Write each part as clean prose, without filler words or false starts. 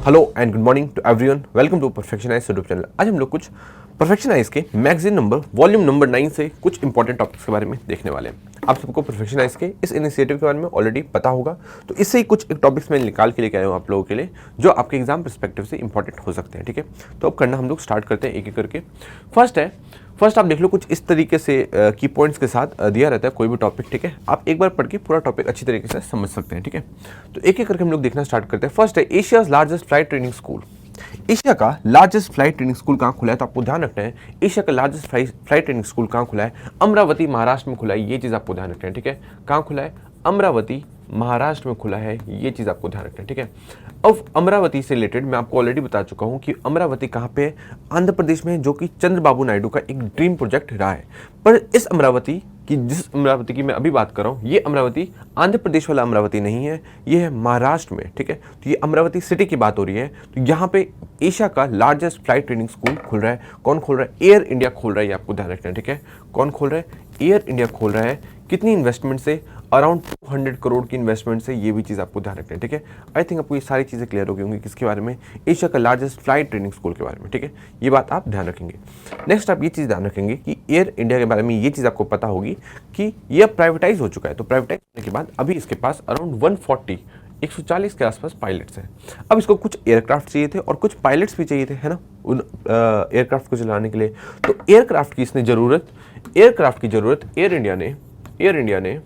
Hello and good morning to everyone, welcome to Perfectionize YouTube channel. आज हम लोग कुछ परफेक्शनाइज के मैगजीन नंबर वॉल्यूम नंबर 9 से कुछ इंपॉर्टेंट टॉपिक्स के बारे में देखने वाले हैं। आप सबको परफेक्शनाइज के इस इनिशिएटिव के बारे में ऑलरेडी पता होगा, तो इससे ही कुछ एक टॉपिक्स मैं निकाल के लेके आया हूँ आप लोगों के लिए, जो आपके एग्जाम परस्पेक्टिव से इंपॉर्टेंट हो सकते हैं। ठीक है, तो अब करना हम लोग स्टार्ट करते हैं एक एक करके। फर्स्ट आप देख लो, कुछ इस तरीके से की पॉइंट्स के साथ दिया रहता है कोई भी टॉपिक। ठीक है, आप एक बार पढ़ के पूरा टॉपिक अच्छी तरीके से समझ सकते हैं। ठीक है, तो एक एक करके हम लोग देखना स्टार्ट करते हैं। फर्स्ट है Asia's largest flight training school. Asia का लार्जेस्ट फ्लाइट ट्रेनिंग स्कूल कहाँ खुला है, तो आपको ध्यान रखना है एशिया का लार्जेस्ट फ्लाइट ट्रेनिंग स्कूल कहाँ खुला है, अमरावती महाराष्ट्र में खुला है। ये चीज़ आपको ध्यान रखना है। ठीक है, कहाँ खुला है, अमरावती महाराष्ट्र में खुला है, ये चीज़ आपको ध्यान रखना है। ठीक है, अब अमरावती से रिलेटेड मैं आपको ऑलरेडी बता चुका हूँ कि अमरावती कहाँ पे है, आंध्र प्रदेश में, जो कि चंद्रबाबू नायडू का एक ड्रीम प्रोजेक्ट रहा है। पर इस अमरावती की, जिस अमरावती की मैं अभी बात कर रहा हूँ, ये अमरावती आंध्र प्रदेश वाला अमरावती नहीं है, ये है महाराष्ट्र में। ठीक है, तो ये अमरावती सिटी की बात हो रही है। तो यहाँ पे एशिया का लार्जेस्ट फ्लाइट ट्रेनिंग स्कूल खुल रहा है। कौन खोल रहा है, एयर इंडिया खोल रहा है, ये आपको ध्यान रखना है। ठीक है, कौन खोल रहा है, एयर इंडिया खोल रहा है। कितनी इन्वेस्टमेंट से, अराउंड 200 करोड़ की इन्वेस्टमेंट से, ये भी चीज़ आपको ध्यान रखना है। ठीक है, आई थिंक आपको ये सारी चीज़ें क्लियर हो गई होंगी किसके बारे में, एशिया का लार्जेस्ट फ्लाइट ट्रेनिंग स्कूल के बारे में। ठीक है, ये बात आप ध्यान रखेंगे। नेक्स्ट आप ये चीज़ ध्यान रखेंगे कि एयर इंडिया के बारे में ये चीज़ आपको पता होगी कि ये प्राइवेटाइज हो चुका है। तो प्राइवेटाइज होने के बाद अभी इसके पास अराउंड 140 के आसपास पायलट्स हैं। अब इसको कुछ एयरक्राफ्ट चाहिए थे और कुछ पायलट्स भी चाहिए थे, है ना, उन एयरक्राफ्ट को चलाने के लिए। तो एयरक्राफ्ट की इसने ज़रूरत, एयरक्राफ्ट की ज़रूरत एयर इंडिया ने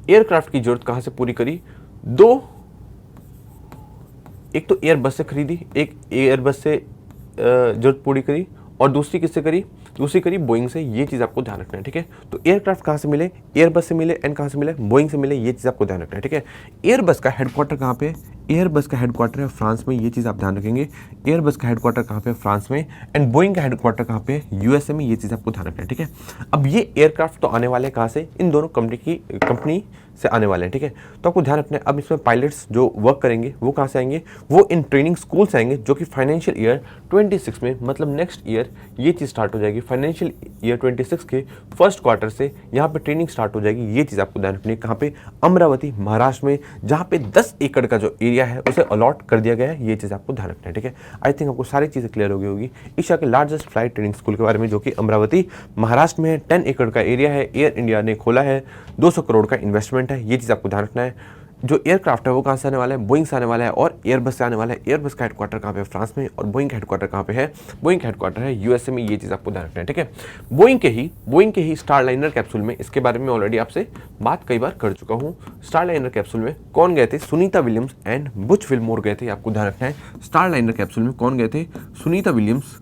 एयरक्राफ्ट की जरूरत कहां से पूरी करी, एक तो एयरबस से खरीदी, एक एयरबस से जरूरत पूरी करी, और दूसरी किससे करी, दूसरी करी बोइंग से। ये चीज़ आपको ध्यान रखना है। ठीक है, तो एयरक्राफ्ट कहाँ से मिले, एयरबस से मिले, एंड कहाँ से मिले, बोइंग से मिले। ये चीज़ आपको ध्यान रखना है। ठीक है, एयरबस का हेडक्वार्टर कहाँ पे है, एयरबस का हेडक्वार्टर है फ्रांस में। ये चीज़ आप ध्यान रखेंगे, एयरबस का हेडक्वार्टर कहाँ पे है, फ्रांस में। एंड बोइंग का हेडक्वार्टर कहाँ पे है, यूएसए में। ये चीज़ आपको ध्यान रखना है। ठीक है, अब ये एयरक्राफ्ट तो आने वाले हैं कहाँ से, इन दोनों कंपनी से आने वाले हैं। ठीक है, तो आपको ध्यान रखना है। अब इसमें पायलट्स जो वर्क करेंगे वो कहाँ से आएंगे, वो इन ट्रेनिंग स्कूल से आएंगे, जो कि फाइनेंशियल ईयर 26 में, मतलब नेक्स्ट ईयर ये चीज़ स्टार्ट हो जाएगी। फाइनेंशियल ईयर 26 के फर्स्ट क्वार्टर से यहाँ पे ट्रेनिंग स्टार्ट हो जाएगी। ये चीज़ आपको ध्यान रखनी है। कहाँ पे, अमरावती महाराष्ट्र में, जहाँ पे 10 एकड़ का जो एरिया है उसे अलॉट कर दिया गया है। ये चीज़ आपको ध्यान रखना है। ठीक है, आई थिंक आपको सारी चीज़ें क्लियर हो गई होगी एशिया के लार्जेस्ट फ्लाइट ट्रेनिंग स्कूल के बारे में, जो कि अमरावती महाराष्ट्र में है। 10 एकड़ का एरिया है, एयर इंडिया ने खोला है, 200 करोड़ का इन्वेस्टमेंट है। ये चीज़ आपको ध्यान रखना है। जो एयरक्राफ्ट है वो कहाँ से आने वाला है, बोइंग से आने वाला है, और एयरबस से आने वाला है। एयरबस का हेडक्वार्टर कहाँ पे है, फ्रांस में, और बोइंग का हेडक्वार्टर कहाँ पे है, बोइंग का हेडक्वार्टर है यूएसए में। ये चीज़ आपको ध्यान रखना है। ठीक है, बोइंग के ही स्टारलाइनर कैप्सूल में, इसके बारे में ऑलरेडी आपसे बात कई बार कर चुका हूँ। स्टारलाइनर कैप्सूल में कौन गए थे, Sunita Williams and Butch Wilmore गए थे, आपको ध्यान रखना है। स्टारलाइनर कैप्सूल में कौन गए थे, Sunita Williams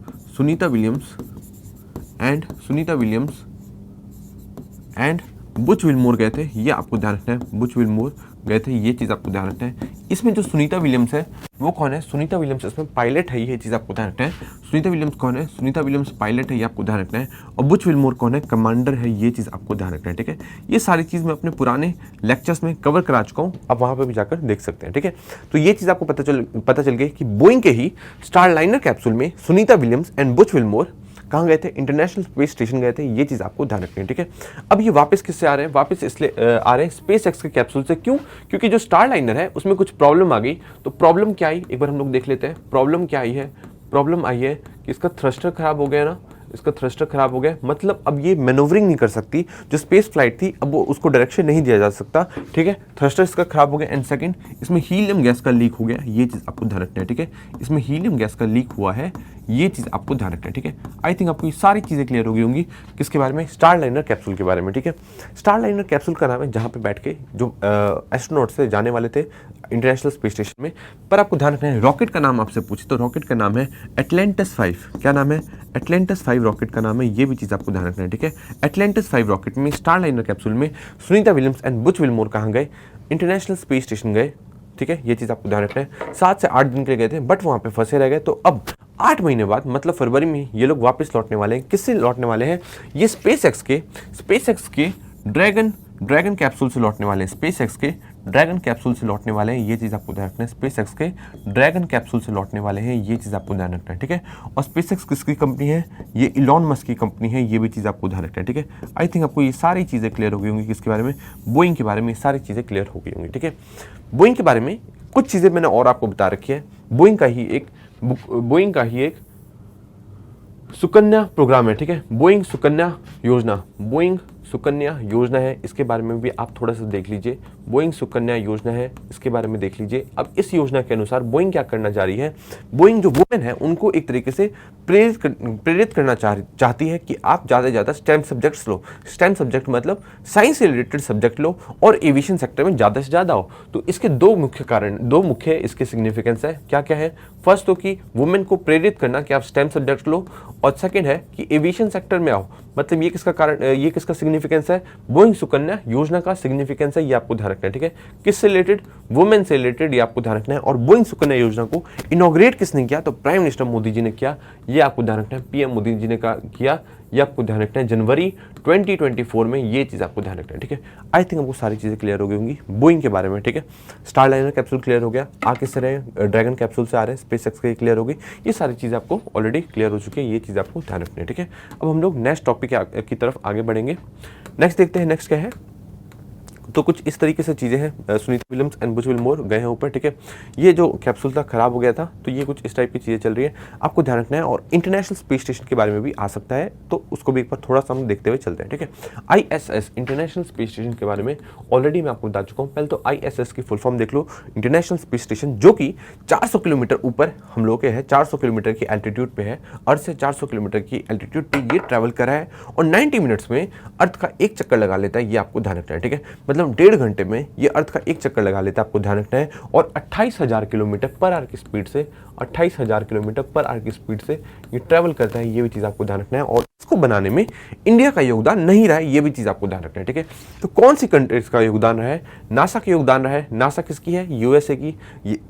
and Butch Wilmore गए थे। ये आपको ध्यान रखना है, बुच विल्मोर गए थे, ये चीज़ आपको ध्यान रखना है। इसमें जो सुनीता विलियम्स है वो कौन है, सुनीता विलियम्स इसमें पायलट है, ये चीज़ आपको ध्यान रखना है। सुनीता विलियम्स कौन है, सुनीता विलियम्स पायलट है, ये आपको ध्यान रखना है। और बुच विल्मोर कौन है, कमांडर है, ये चीज़ आपको ध्यान रखना है। ठीक है, ये सारी चीज़ मैं अपने पुराने लेक्चर्स में कवर करा चुका हूँ, आप वहाँ पर भी जाकर देख सकते हैं। ठीक है, तो ये चीज़ आपको पता चल गई कि बोइंग के ही स्टारलाइनर कैप्सूल में Sunita Williams and Butch Wilmore कहाँ गए थे, इंटरनेशनल स्पेस स्टेशन गए थे। ये चीज़ आपको ध्यान रखनी है। ठीक है, अब ये वापस किससे आ रहे हैं, वापस इसलिए आ रहे हैं स्पेस एक्स के कैप्सूल से। क्यों, क्योंकि जो स्टारलाइनर है उसमें कुछ प्रॉब्लम आ गई। तो प्रॉब्लम क्या आई, एक बार हम लोग देख लेते हैं। प्रॉब्लम क्या आई है, प्रॉब्लम आई है कि इसका थ्रस्टर खराब हो गया ना, इसका थ्रस्टर खराब हो गया, मतलब अब ये मैनोवरिंग नहीं कर सकती। जो स्पेस फ्लाइट थी अब वो उसको डायरेक्शन नहीं दिया जा सकता। ठीक है, थ्रस्टर इसका खराब हो गया। एंड सेकंड, इसमें हीलियम गैस का लीक हो गया। ये चीज़ आपको ध्यान रखना है। ठीक है, इसमें हीलियम गैस का लीक हुआ है, ये चीज़ आपको ध्यान रखना है। ठीक है, आई थिंक आपको ये सारी चीज़ें क्लियर हो गई होंगी किसके बारे में, स्टारलाइनर कैप्सूल के बारे में। ठीक है, स्टारलाइनर कैप्सूल का नाम है जहाँ पे बैठ के जो एस्ट्रोनॉट से जाने वाले थे इंटरनेशनल स्पेस स्टेशन में। पर आपको ध्यान रखना है, रॉकेट का नाम आपसे पूछे तो रॉकेट का नाम है एटलांटिस 5। क्या नाम है, एटलांटिस 5 रॉकेट का नाम है। ये भी चीज़ आपको ध्यान रखना है। ठीक है, एटलांटिस 5 रॉकेट में, स्टारलाइनर कैप्सूल में Sunita Williams and Butch Wilmore कहाँ गए, इंटरनेशनल स्पेस स्टेशन गए। ठीक है, ये चीज़ आपको ध्यान रखना है। 7 से 8 दिन के लिए गए थे, बट वहाँ पे फंसे रह गए। तो अब 8 महीने बाद, मतलब फरवरी में ये लोग वापस लौटने वाले हैं। किससे लौटने वाले हैं, ये स्पेस एक्स के ड्रैगन कैप्सूल से लौटने वाले हैं। स्पेस एक्स के ड्रैगन कैप्सूल से लौटने वाले हैं, ये चीज़ आपको ध्यान रखना है। स्पेसएक्स के ड्रैगन कैप्सूल से लौटने वाले हैं, ये चीज़ आपको ध्यान रखना है, ठीक है। और स्पेसएक्स किसकी कंपनी है? ये इलॉन मस्क की कंपनी है, ये भी चीज़ आपको ध्यान रखना है, ठीक है। आई थिंक आपको ये सारी चीज़ें क्लियर हो गई होंगी, किसके बारे में? बोइंग के बारे में सारी चीज़ें क्लियर हो गई होंगी, ठीक है। बोइंग के बारे में कुछ चीज़ें मैंने और आपको बता रखी है। बोइंग का ही एक सुकन्या प्रोग्राम है, ठीक है। बोइंग सुकन्या योजना है, इसके बारे में भी आप थोड़ा सा देख लीजिए। बोइंग सुकन्या योजना है, इसके बारे में देख लीजिए। अब इस योजना के अनुसार बोइंग क्या करना चाह रही है? बोइंग जो वुमेन है उनको एक तरीके से प्रेरित करना चाहती है कि आप ज़्यादा से ज़्यादा स्टेम सब्जेक्ट्स लो। स्टेम सब्जेक्ट मतलब साइंस से रिलेटेड सब्जेक्ट लो और एविएशन सेक्टर में ज़्यादा से ज़्यादा हो। तो इसके दो मुख्य इसके सिग्निफिकेंस है। क्या क्या है? फर्स्ट तो कि वुमेन को प्रेरित करना कि आप स्टेम सब्जेक्ट लो, और सेकेंड है कि एविएशन सेक्टर में आओ। मतलब ये किसका सिग्निफिकेंस है? बोइंग सुकन्या योजना का सिग्निफिकेंस है, ये आपको ध्यान रखना है, ठीक है। किससे रिलेटेड? वुमेन से रिलेटेड, ये आपको ध्यान रखना है। और बोइंग सुकन्या योजना को इनॉग्रेट किसने किया? तो प्राइम मिनिस्टर मोदी जी ने किया, ये आपको ध्यान रखना है। पीएम मोदी जी ने किया, ये आपको ध्यान रखना है। जनवरी 2024 में ये चीज़ आपको ध्यान रखना है, ठीक है। आई थिंक आपको सारी चीज़ें क्लियर हो गई होंगी बोइंग के बारे में, ठीक है। स्टार लाइनर कैप्सूल क्लियर हो गया, आ किससे रहे? ड्रैगन कैप्सूल से आ रहे हैं, स्पेसएक्स के क्लियर हो गई। ये सारी चीज़ें आपको ऑलरेडी क्लियर हो चुकी है, ये चीज़ आपको ध्यान रखनी है, ठीक है। अब हम लोग नेक्स्ट टॉपिक की तरफ आगे बढ़ेंगे। नेक्स्ट देखते हैं, नेक्स्ट क्या है। तो कुछ इस तरीके से चीज़ें हैं। Sunita Williams and Butch Wilmore गए हैं ऊपर, ठीक है। ये जो कैप्सूल था खराब हो गया था, तो ये कुछ इस टाइप की चीज़ें चल रही है, आपको ध्यान रखना है। और इंटरनेशनल स्पेस स्टेशन के बारे में भी आ सकता है, तो उसको भी एक बार थोड़ा सा हम देखते हुए चलते हैं, ठीक है। ISS इंटरनेशनल स्पेस स्टेशन के बारे में ऑलरेडी मैं आपको बता चुका हूँ। पहले तो ISS की फुल फॉर्म देख लो, इंटरनेशनल स्पेस स्टेशन, जो कि 400 किलोमीटर ऊपर हम लोग के है, 400 किलोमीटर की एल्टीट्यूड पे है। अर्थ से 400 किलोमीटर की एल्टीट्यूड पे ये ट्रैवल कर रहा है और 90 मिनट्स में अर्थ का एक चक्कर लगा लेता है, ये आपको ध्यान रखना है, ठीक है। मतलब 1.5 घंटे में ये अर्थ का एक चक्कर लगा लेता है, आपको ध्यान रखना है। और 28,000 किलोमीटर पर आवर की स्पीड से 28,000 किलोमीटर पर आवर की स्पीड से ये ट्रैवल करता है, ये भी चीज़ आपको ध्यान रखना है। और इसको बनाने में इंडिया का योगदान नहीं रहा है, ये भी चीज़ आपको ध्यान रखना है, ठीक है। तो कौन सी कंट्रीज का योगदान रहा है? नासा का योगदान रहा है। नासा किसकी है? यूएसए की,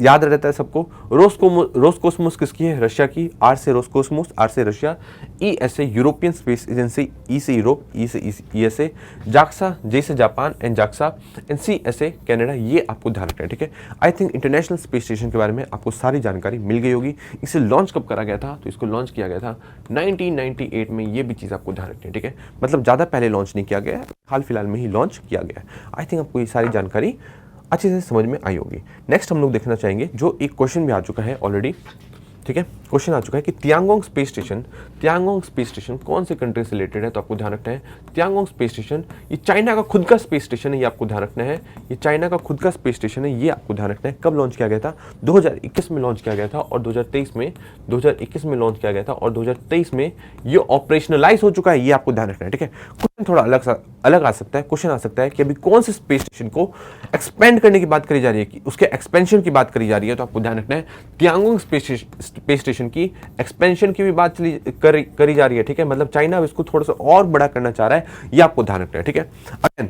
याद रहता है सबको। रोसकोसमोस किसकी है? रशिया की। आर से रोसकोसमोस, आर से Russia. ESA European space agency, E से यूरोप, ई से ईएसए। जाक्सा, जे से Japan and JAXA, and CSA Canada, ये आपको ध्यान रखना है, ठीक है। I think international space station के बारे में आपको सारी जानकारी मिल गई होगी। इसे लॉन्च कब करा गया था? तो इसको लॉन्च किया गया था 1998 में, ये भी चीज़ आपको ध्यान रखनी है, ठीक है। मतलब ज़्यादा पहले लॉन्च नहीं किया गया है, हाल फिलहाल में ही लॉन्च किया गया है। आई थिंक आपको ये सारी जानकारी अच्छे से समझ में आई होगी। नेक्स्ट हम लोग देखना चाहेंगे, जो एक क्वेश्चन भी आ चुका है ऑलरेडी, ठीक है। क्वेश्चन आ चुका है कि तियांगोंग स्पेस स्टेशन कौन से कंट्री से रिलेटेड है? तो आपको ध्यान रखना है, तियांगोंग स्पेस स्टेशन ये चाइना का खुद का स्पेस स्टेशन है, ये आपको ध्यान रखना है। ये चाइना का खुद का स्पेस स्टेशन है, ये आपको ध्यान रखना है। कब लॉन्च किया गया था? 2021 में लॉन्च किया गया था, और 2021 में लॉन्च किया गया था, और 2023 में ये ऑपरेशनलाइज हो चुका है, ये आपको ध्यान रखना है, ठीक है। क्वेश्चन थोड़ा अलग आ सकता है। क्वेश्चन आ सकता है कि अभी कौन से स्पेस स्टेशन को एक्सपेंड करने की बात करी जा रही है, कि उसके एक्सपेंशन की बात करी जा रही है, तो आपको ध्यान रखना है तियांगोंग स्पेस स्टेशन की एक्सपेंशन की भी बात करी जा रही है, ठीक है। मतलब चाइना अब इसको थोड़ा सा और बड़ा करना चाह रहा है, ये आपको ध्यान रखना है, ठीक है। अगेन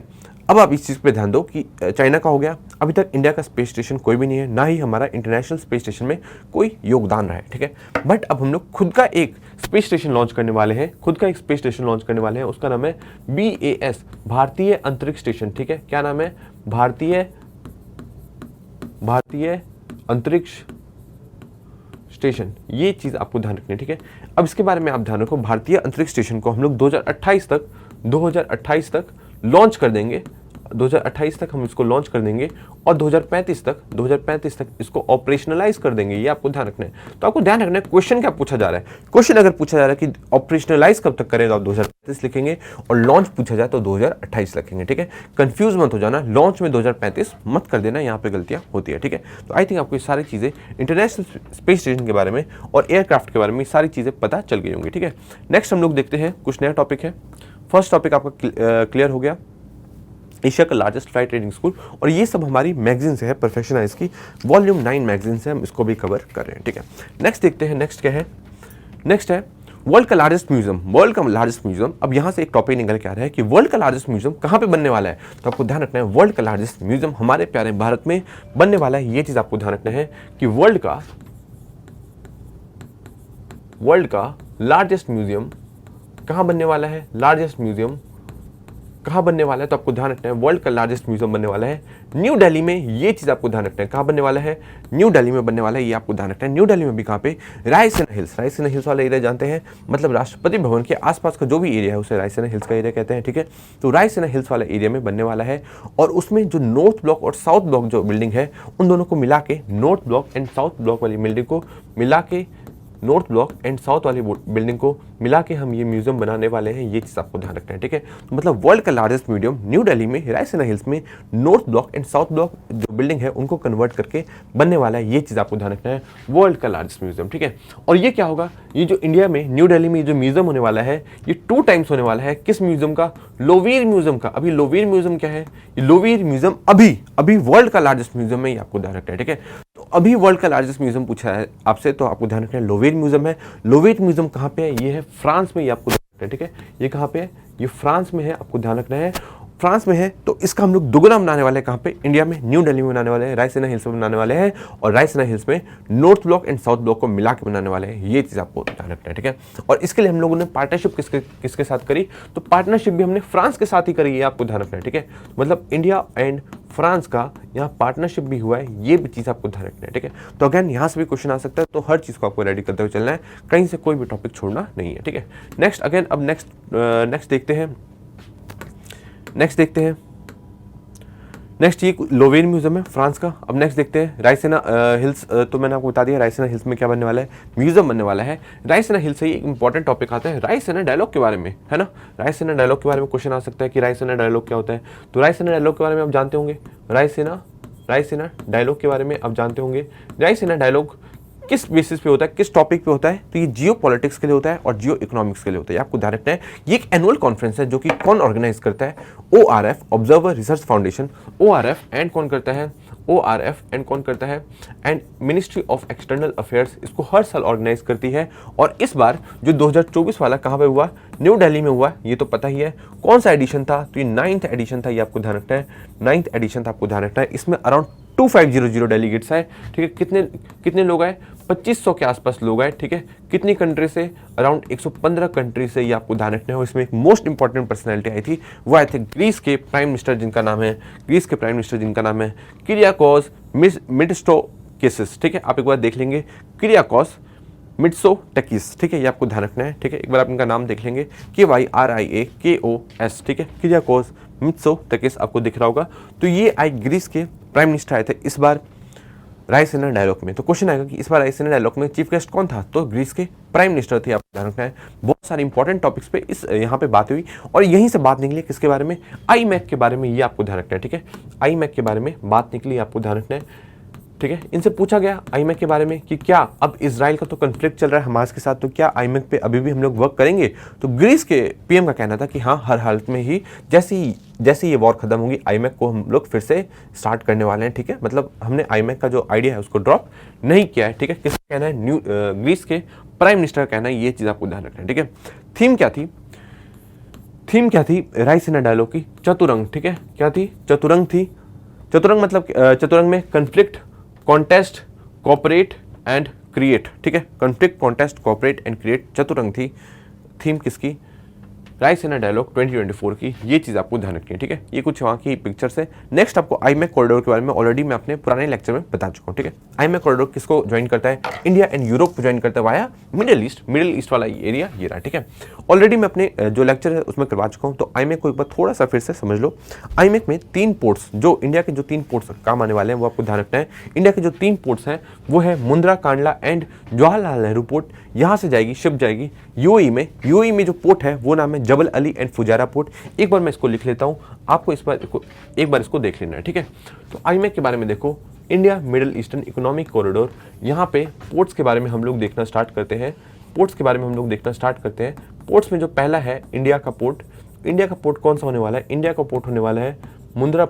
अब आप इस चीज़ पे ध्यान दो कि चाइना का हो गया, अभी तक इंडिया का स्पेस स्टेशन कोई भी नहीं है, ना ही हमारा इंटरनेशनल स्पेस स्टेशन में कोई योगदान रहा है, ठीक है। बट अब हम लोग खुद का एक स्पेस स्टेशन लॉन्च करने वाले हैं, उसका नाम है BAS, भारतीय अंतरिक्ष स्टेशन, ठीक है। क्या नाम है? भारतीय अंतरिक्ष स्टेशन, ये चीज़ आपको ध्यान रखनी है, ठीक है। अब इसके बारे में आप ध्यान रखो, भारतीय अंतरिक्ष स्टेशन को हम लोग 2028 तक लॉन्च कर देंगे। 2028 तक हम इसको लॉन्च कर देंगे, और 2035 तक इसको ऑपरेशनलाइज कर देंगे, ये आपको ध्यान रखना है। तो आपको ध्यान रखना है क्वेश्चन क्या पूछा जा रहा है। क्वेश्चन अगर पूछा जा रहा है कि ऑपरेशनलाइज कब तक करेगा, 2035 लिखेंगे, और लॉन्च पूछा जाए तो 2028 लिखेंगे, ठीक है। कंफ्यूज मत हो जाना, लॉन्च में 2035 मत कर देना, यहाँ पे गलतियाँ होती है, ठीक है। तो आई थिंक आपको ये सारी चीज़ें इंटरनेशनल स्पेस स्टेशन के बारे में और एयरक्राफ्ट के बारे में सारी चीज़ें पता चल गई होंगी, ठीक है। नेक्स्ट हम लोग देखते हैं, कुछ नया टॉपिक है। फर्स्ट टॉपिक आपका क्लियर हो गया, एशिया का लार्जेस्ट फ्लाइट ट्रेनिंग स्कूल, और ये सब हमारी मैगजीन से है, परफेक्शनाइज की वॉल्यूम 9 मैगजीन से हम इसको भी कवर कर रहे हैं, ठीक है। नेक्स्ट देखते हैं, नेक्स्ट क्या है? नेक्स्ट है वर्ल्ड का लार्जेस्ट म्यूजियम। अब यहाँ से एक टॉपिक निकल के आ रहा है कि वर्ल्ड का लार्जेस्ट म्यूजियम कहाँ पे बनने वाला है। तो आपको ध्यान रखना है, वर्ल्ड का लार्जेस्ट म्यूजियम हमारे प्यारे भारत में बनने वाला है, ये चीज़ आपको ध्यान रखना है कि वर्ल्ड का लार्जेस्ट म्यूजियम कहाँ बनने वाला है। लार्जेस्ट म्यूजियम कहाँ बनने वाला है, तो आपको ध्यान रखना है वर्ल्ड का लार्जेस्ट म्यूजियम बनने वाला है न्यू दिल्ली में। ये चीज़ आपको ध्यान रखना है, कहाँ बनने वाला है, न्यू दिल्ली में बनने वाला है, ये आपको ध्यान रखना है। न्यू दिल्ली में भी कहाँ पे, रायसीना हिल्स, रायसीना हिल्स वाला एरिया जानते हैं, मतलब राष्ट्रपति भवन के आसपास का जो भी एरिया है उसे रायसीना हिल्स का एरिया कहते हैं, ठीक है। तो रायसीना हिल्स वाला एरिया में बनने वाला है, और उसमें जो नॉर्थ ब्लॉक और साउथ ब्लॉक जो बिल्डिंग है उन दोनों को मिला के, north block and south block वाली बिल्डिंग को मिला के, नॉर्थ ब्लॉक एंड साउथ वाली बिल्डिंग को मिला के हम ये म्यूजियम बनाने वाले हैं। ये चीज़ आपको ध्यान रखना है, ठीक है। तो मतलब वर्ल्ड का लार्जेस्ट म्यूजियम न्यू दिल्ली में रायसीना हिल्स में north block and south block जो बिल्डिंग है उनको कन्वर्ट करके बनने वाला है। ये चीज़ आपको ध्यान रखना है, वर्ल्ड का लार्जेस्ट म्यूजियम, ठीक है। और ये क्या होगा, ये जो इंडिया में न्यू दिल्ली में जो म्यूजियम होने वाला है ये 2 टाइम्स होने वाला है। किस म्यूजियम का, लोवीर म्यूजियम का। अभी लोवीर म्यूजियम क्या है, ये लोवीर म्यूजियम अभी वर्ल्ड का लार्जेस्ट म्यूजियम है, ये आपको ध्यान रखना है, ठीक है। तो अभी वर्ल्ड का लार्जेस्ट म्यूजियम पूछा है आपसे, तो आपको ध्यान रखना है लोवीर म्यूजियम है। लोवीर म्यूजियम कहाँ पे है, ये है फ्रांस में, ये आपको ध्यान रखना है, ठीक है। ये कहाँ पे है, ये फ्रांस में है, आपको ध्यान रखना है, फ्रांस में है। तो इसका हम लोग दुगना बनाने वाले हैं, कहाँ पे, इंडिया में न्यू दिल्ली में बनाने वाले हैं, रायसीना हिल्स में बनाने वाले हैं, और रायसीना हिल्स में north block and south block को मिला के बनाने वाले हैं। ये चीज़ आपको ध्यान रखना है, ठीक है। और इसके लिए हम लोगों ने पार्टनरशिप किसके साथ करी, तो पार्टनरशिप भी हमने फ्रांस के साथ ही करी है, आपको ध्यान रखना है, ठीक है। मतलब इंडिया एंड फ्रांस का यहाँ पार्टनरशिप भी हुआ है, ये भी चीज़ आपको ध्यान रखना है, ठीक है। तो अगेन यहाँ से भी क्वेश्चन आ सकता है, तो हर चीज़ को आपको रेडी करते हुए चलना है, कहीं से कोई भी टॉपिक छोड़ना नहीं है, ठीक है। नेक्स्ट अगेन अब नेक्स्ट देखते हैं नेक्स्ट ये लोवेर म्यूजियम है फ्रांस का। अब नेक्स्ट देखते हैं रायसीना हिल्स। तो मैंने आपको बता दिया रायसीना हिल्स में क्या बनने वाला है, म्यूजियम बनने वाला है। रायसीना हिल्स से एक इंपॉर्टेंट टॉपिक आता है रायसीना डायलॉग के बारे में, है ना। रायसीना डायलॉग के बारे में क्वेश्चन आ सकता है कि रायसीना डायलॉग क्या होता है। तो रायसीना डायलॉग के बारे में आप जानते होंगे, रायसीना डायलॉग के बारे में आप जानते होंगे। रायसीना डायलॉग किस बेसिस पे होता है, किस टॉपिक पे होता है, तो ये जियो पॉलिटिक्स के लिए होता है और जियो इकोनॉमिक्स के लिए होता है। आपको ध्यान रखना है, ये एक एनुअल कॉन्फ्रेंस है जो कि कौन ऑर्गेनाइज करता है, ORF observer research foundation, ORF and कौन करता है, and ministry of external affairs इसको हर साल ऑर्गेनाइज करती है। और इस बार जो 2024 वाला कहाँ पे हुआ, न्यू दिल्ली में हुआ, ये तो पता ही है। कौन सा एडिशन था, तो ये 9th एडिशन था, ये आपको ध्यान रखना है, 9th एडिशन था, आपको ध्यान रखना है। इसमें अराउंड 2500 डेलीगेट्स आए, ठीक है। कितने लोग आए, 2500 के आसपास लोग आए, ठीक है। कितनी कंट्री से, अराउंड 115 कंट्री से, ये आपको ध्यान रखना है। इसमें एक मोस्ट इंपॉर्टेंट पर्सनैलिटी आई थी, वो आए थे ग्रीस के प्राइम मिनिस्टर जिनका नाम है किरियाकोस मिट्सोटाकिस, ठीक है। आप एक बार देख लेंगे, किरियाकोस मिट्सोटाकिस, ठीक है, ये आपको ध्यान रखना है, ठीक है। एक बार आप इनका नाम देख लेंगे, KYRIAKOS, ठीक है, किरियाकोस मिट्सोटाकिस आपको दिख रहा होगा। तो ये आए ग्रीस के प्राइम मिनिस्टर आए थे इस बार रायसीना डायलॉग में। तो क्वेश्चन आएगा कि इस बार रायसीना डायलॉग में चीफ गेस्ट कौन था, तो ग्रीस के प्राइम मिनिस्टर थे, आपको ध्यान रखना है। बहुत सारे इंपॉर्टेंट टॉपिक्स पे इस यहाँ पे बात हुई, और यहीं से बात निकली किसके बारे में, IMEC के बारे में, ये आपको ध्यान रखना है, ठीक है। IMEC के बारे में बात निकली, आपको ध्यान रखना है, ठीक है। इनसे पूछा गया IMEC के बारे में कि क्या अब इजराइल का तो कन्फ्लिक्ट चल रहा है हमास के साथ, तो क्या IMEC पे अभी भी हम लोग वर्क करेंगे। तो ग्रीस के PM का कहना था कि हाँ, हर हालत में ही जैसे ये वॉर खत्म होगी IMEC को हम लोग फिर से स्टार्ट करने वाले हैं, ठीक है। मतलब हमने IMEC का जो आइडिया है उसको ड्रॉप नहीं किया है, ठीक है। किसका कहना है, ग्रीस के प्राइम मिनिस्टर का कहना है। ये चीज़ आपको ध्यान रखना है, ठीक है। थीम क्या थी रायसीना डायलॉग की, चतुरंग, ठीक है। क्या थी, चतुरंग थी। चतुरंग मतलब चतुरंग में conflict, contest, cooperate and create, ठीक है। Conflict, contest, cooperate and create, Chaturang थी थीम किसकी, रायसीना डायलॉग 2024 की। ये चीज़ आपको ध्यान रखनी है, ठीक है। ये कुछ वहाँ की पिक्चर्स है। नेक्स्ट आपको IMEC कॉरिडोर के बारे में ऑलरेडी मैं अपने पुराने लेक्चर में बता चुका हूँ, ठीक है। IMEC कॉरिडोर किसको ज्वाइन करता है, इंडिया एंड यूरोप को ज्वाइन करता है वाया मिडिल ईस्ट वाला एरिया ये रहा, ठीक है। ऑलरेडी मैं अपने जो लेक्चर है उसमें करवा चुका हूँ। तो IMEC को एक बार थोड़ा सा फिर से समझ लो। IMEC में 3 पोर्ट्स, जो इंडिया के जो 3 पोर्ट्स काम आने वाले हैं वो आपको ध्यान रखना है। इंडिया के जो 3 पोर्ट्स हैं वो है मुंद्रा, कांडला एंड जवाहरलाल नेहरू पोर्ट। यहाँ से जाएगी, शिप जाएगी UAE में जो पोर्ट है वो नाम है जबल अली एंड फुजारा पोर्ट। एक बार मैं इसको लिख लेता हूँ, आपको एक बार इसको देख लेना है, ठीक है। तो IMEC के बारे में देखो, India middle eastern economic corridor. यहाँ पे पोर्ट्स के बारे में हम लोग देखना स्टार्ट करते हैं। पोर्ट्स में जो पहला है इंडिया का पोर्ट कौन सा होने वाला है, इंडिया का पोर्ट होने वाला है Mundra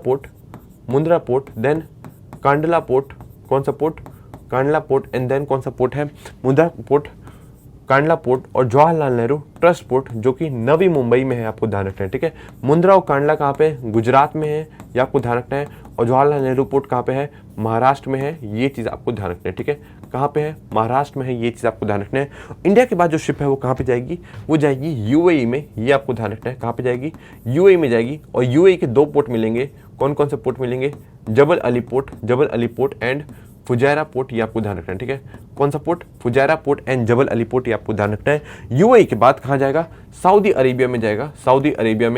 port, then Kandla port, कौन सा port, Kandla port, and then कौन सा पोर्ट है, मुंद्रा पोर्ट, कांडला पोर्ट और जवाहरलाल नेहरू ट्रस्ट पोर्ट जो कि नवी मुंबई में है, आपको ध्यान रखना है, ठीक है। मुंद्रा और कांडला कहाँ पे, गुजरात में है, ये आपको ध्यान रखना है। और जवाहरलाल नेहरू पोर्ट कहाँ पे है, महाराष्ट्र में है, ये चीज़ आपको ध्यान रखना है, ठीक है। कहाँ पे है, महाराष्ट्र में है, ये चीज़ आपको ध्यान रखना है। इंडिया के बाद जो शिप है वो कहाँ पे जाएगी, वो जाएगी यूएई में, ये आपको ध्यान रखना है। कहाँ पे जाएगी, यूएई में जाएगी। और यूएई के 2 पोर्ट मिलेंगे, कौन कौन से पोर्ट मिलेंगे, Jebel Ali port and Fujairah port, ये आपको ध्यान रखना है, ठीक है। कौन सा port, Fujairah port and Jebel Ali port, ये आपको ध्यान रखना है। यूएई के बाद कहाँ जाएगा, सऊदी अरेबिया में जाएगा, सऊदी अरेबिया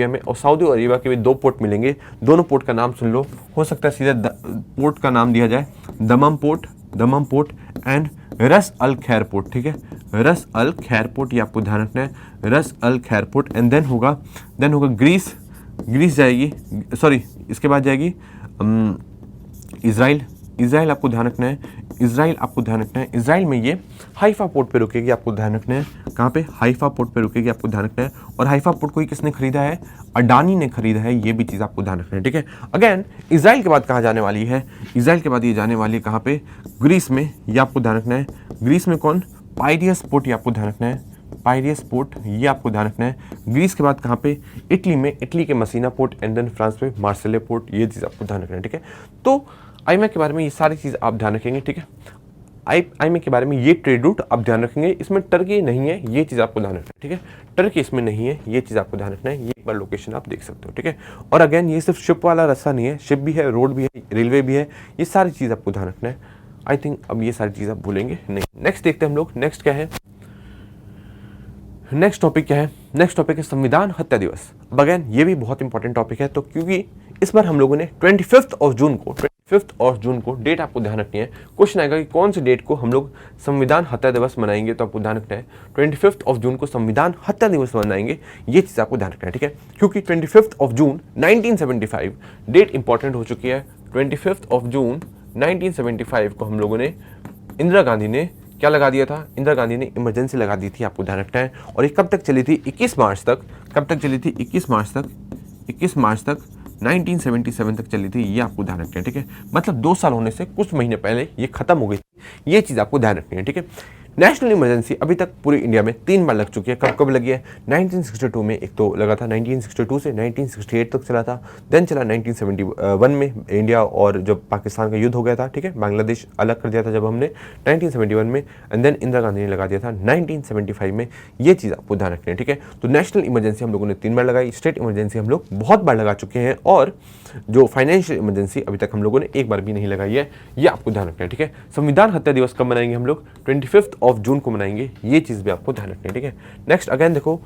में। और सऊदी अरेबिया के भी 2 पोर्ट मिलेंगे, दोनों पोर्ट का नाम सुन लो, हो सकता है सीधा पोर्ट का नाम दिया जाए, दमम पोर्ट एंड रस अल खैर पोर्ट, ठीक है। रस अल खैर पोर्ट, ये आपको ध्यान रखना है, रस अल खैर पोर्ट। एंड देन होगा ग्रीस जाएगी, सॉरी इसके बाद जाएगी इज़राइल आपको ध्यान रखना है, इज़राइल में ये हाइफा पोर्ट पे रुकेगी, आपको ध्यान रखना है। कहाँ पे, हाइफा पोर्ट पे रुकेगी, आपको ध्यान रखना है। और हाइफा पोर्ट को ही किसने खरीदा है, अडानी ने खरीदा है, ये भी चीज़ आपको ध्यान रखना है, ठीक है। अगेन इज़राइल के बाद कहाँ जाने वाली है, इज़राइल के बाद ये जाने वाली है कहाँ पे, ग्रीस में, ये आपको ध्यान रखना है। ग्रीस में कौन, पायरियस पोर्ट, ये आपको ध्यान रखना है, पायरियस पोर्ट, ये आपको ध्यान रखना है। ग्रीस के बाद कहाँ पे, इटली में, इटली के मसीना पोर्ट एंड देन फ्रांस में मार्सेले पोर्ट, ये चीज़ आपको ध्यान रखना है, ठीक है। तो आईएमएफ के बारे में ये सारी चीज़ आप ध्यान रखेंगे, ठीक है। आईएमएफ के बारे में ये ट्रेड रूट आप ध्यान रखेंगे, इसमें टर्की नहीं है, ये चीज़ आपको ध्यान रखना है, ठीक है। टर्की इसमें नहीं है, ये चीज़ आपको ध्यान रखना है। ये एक बार लोकेशन आप देख सकते हो, ठीक है। और अगेन ये सिर्फ शिप वाला रास्ता नहीं है, शिप भी है, रोड भी है, रेलवे भी है, ये सारी चीज़ आपको ध्यान रखना है। आई थिंक अब ये सारी चीज़ आप भूलेंगे नहीं। नेक्स्ट देखते हैं हम लोग, नेक्स्ट क्या है, नेक्स्ट टॉपिक क्या है, नेक्स्ट टॉपिक है संविधान हत्या दिवस। अब अगेन ये भी बहुत इंपॉर्टेंट टॉपिक है, तो क्योंकि इस बार हम लोगों ने 25 जून को डेट आपको ध्यान रखनी है। क्वेश्चन आएगा कि कौन सी डेट को हम लोग संविधान हत्या दिवस मनाएंगे, तो आपको ध्यान रखना है 25 जून को संविधान हत्या दिवस मनाएंगे, ये चीज़ आपको ध्यान रखना है, ठीक है। क्योंकि 25 जून 1975 डेट इंपॉर्टेंट हो चुकी है। 25 जून 1975 को हम लोगों ने, इंदिरा गांधी ने क्या लगा दिया था, इंदिरा गांधी ने इमरजेंसी लगा दी थी, आपको ध्यान रखना है। और ये कब तक चली थी, 21 मार्च तक। कब तक चली थी, 21 मार्च तक 1977 तक चली थी, ये आपको ध्यान रखना है, ठीक है। मतलब 2 साल होने से कुछ महीने पहले ये खत्म हो गई थी, ये चीज़ आपको ध्यान रखनी है, ठीक है। नेशनल इमरजेंसी अभी तक पूरी इंडिया में 3 बार लग चुकी है। कब कब लगी है, 1962 में एक तो लगा था, 1962 से 1968 तक चला था, देन चला 1971 में इंडिया और जब पाकिस्तान का युद्ध हो गया था, ठीक है, बांग्लादेश अलग कर दिया था जब हमने 1971 में, एंड देन इंदिरा गांधी ने लगा दिया था 1975 में, ये चीज़ आपको ध्यान रखनी है, ठीक है। तो नेशनल इमरजेंसी हम लोगों ने 3 बार लगाई, स्टेट इमरजेंसी हम लोग बहुत बार लगा चुके हैं, और जो फाइनेंशियल इमरजेंसी अभी तक हम लोगों ने 1 बार भी नहीं लगाई है, ये आपको ध्यान रखना है, ठीक है। संविधान हत्या दिवस कब मनाएंगे हम लोग, 25 जून को मनाएंगे, ये चीज़ भी आपको ध्यान रखनी है, ठीक है। नेक्स्ट अगेन देखो,